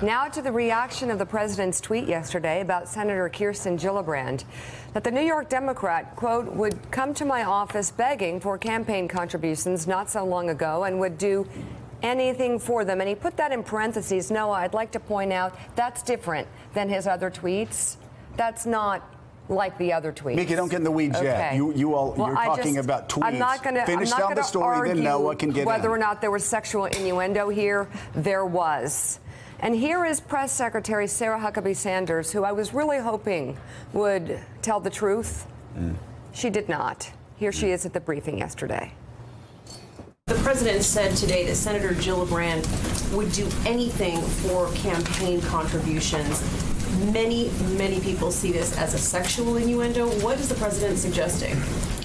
Now to the reaction of the president's tweet yesterday about Senator Kirsten Gillibrand, that the New York Democrat, quote, would come to my office begging for campaign contributions not so long ago and would do anything for them. And he put that in parentheses. Noah, I'd like to point out that's different than his other tweets. That's not like the other tweets. Mika, don't get in the weeds yet. You're talking about tweets. I'm not going to finish down the story, then Noah can get whether in. or not there was sexual innuendo here. There was. And here is Press Secretary Sarah Huckabee Sanders, who I was really hoping would tell the truth. She did not. Here she is at the briefing yesterday. The president said today that Senator Gillibrand would do anything for campaign contributions. Many people see this as a sexual innuendo. What is the president suggesting?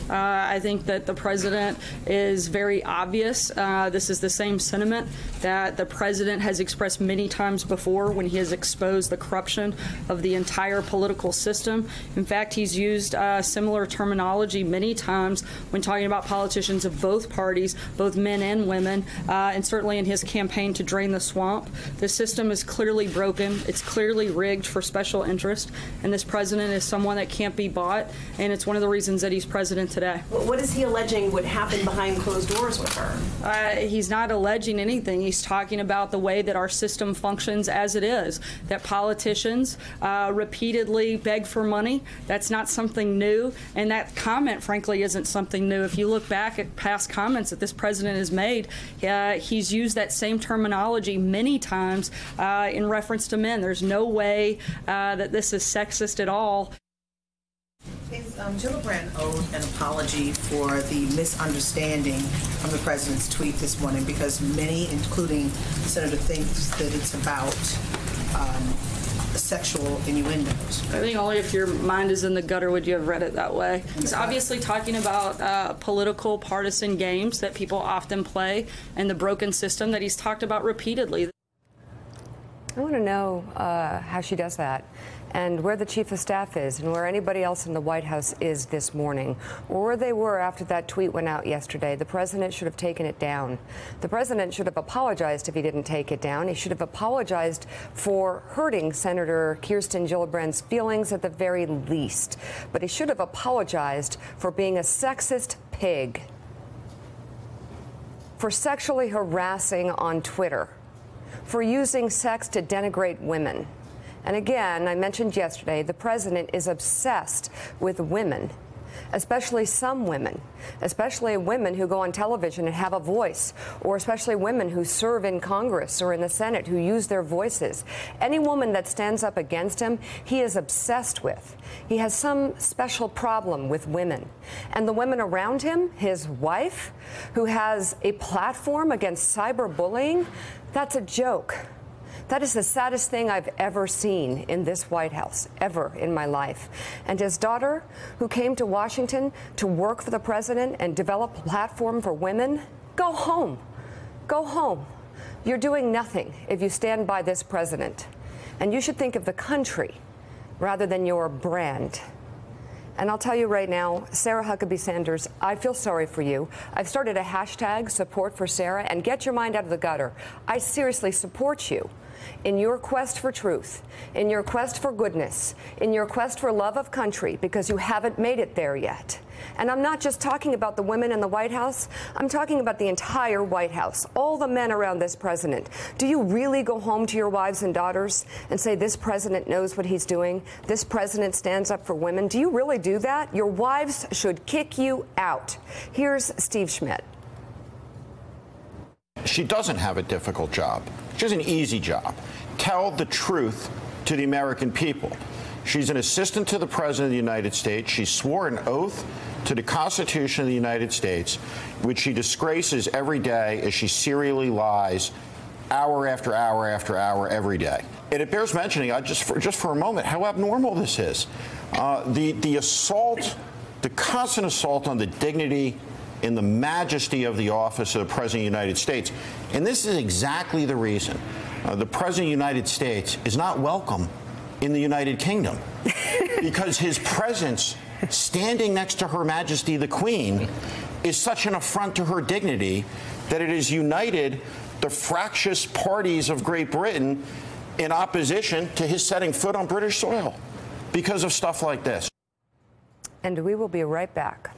I think that the president is very obvious. This is the same sentiment that the president has expressed many times before when he has exposed the corruption of the entire political system. In fact, he's used similar terminology many times when talking about politicians of both parties, both men and women, and certainly in his campaign to drain the swamp. The system is clearly broken. It's clearly rigged for special interest, and this president is someone that can't be bought, and it's one of the reasons that he's president today. What is he alleging would happen behind closed doors with her? He's not alleging anything. He's talking about the way that our system functions as it is, that politicians repeatedly beg for money. That's not something new, and that comment, frankly, isn't something new. If you look back at past comments that this president has made, he's used that same terminology many times in reference to men. There's no way that this is sexist at all. Is Gillibrand owed an apology for the misunderstanding from the president's tweet this morning? Because many, including the senator, thinks that it's about sexual innuendos. I think only if your mind is in the gutter would you have read it that way. He's obviously talking about political partisan games that people often play and the broken system that he's talked about repeatedly. I want to know how she does that, and where the chief of staff is, and where anybody else in the White House is this morning, or where they were after that tweet went out yesterday. The president should have taken it down. The president should have apologized if he didn't take it down. He should have apologized for hurting Senator Kirsten Gillibrand's feelings at the very least. But he should have apologized for being a sexist pig, for sexually harassing on Twitter, for using sex to denigrate women. And again, I mentioned yesterday, the president is obsessed with women, especially some women, especially women who go on television and have a voice, or especially women who serve in Congress or in the Senate who use their voices. Any woman that stands up against him, he is obsessed with. He has some special problem with women. And the women around him, his wife, who has a platform against cyberbullying, that's a joke. That is the saddest thing I've ever seen in this White House, ever in my life. And his daughter, who came to Washington to work for the president and develop a platform for women, go home. Go home. You're doing nothing if you stand by this president. And you should think of the country rather than your brand. And I'll tell you right now, Sarah Huckabee Sanders, I feel sorry for you. I've started a hashtag support for Sarah, and get your mind out of the gutter. I seriously support you in your quest for truth, in your quest for goodness, in your quest for love of country, because you haven't made it there yet. And I'm not just talking about the women in the White House. I'm talking about the entire White House, all the men around this president. Do you really go home to your wives and daughters and say this president knows what he's doing? This president stands up for women? Do you really do that? Your wives should kick you out. Here's Steve Schmidt. She doesn't have a difficult job. She has an easy job. Tell the truth to the American people. She's an assistant to the President of the United States. She swore an oath to the Constitution of the United States, which she disgraces every day as she serially lies hour after hour after hour every day. And it bears mentioning, just for a moment, how abnormal this is. The assault, the constant assault on the dignity and the majesty of the office of the President of the United States. And this is exactly the reason the President of the United States is not welcome in the United Kingdom, because his presence standing next to Her Majesty the Queen is such an affront to her dignity that it has united the fractious parties of Great Britain in opposition to his setting foot on British soil because of stuff like this. And we will be right back.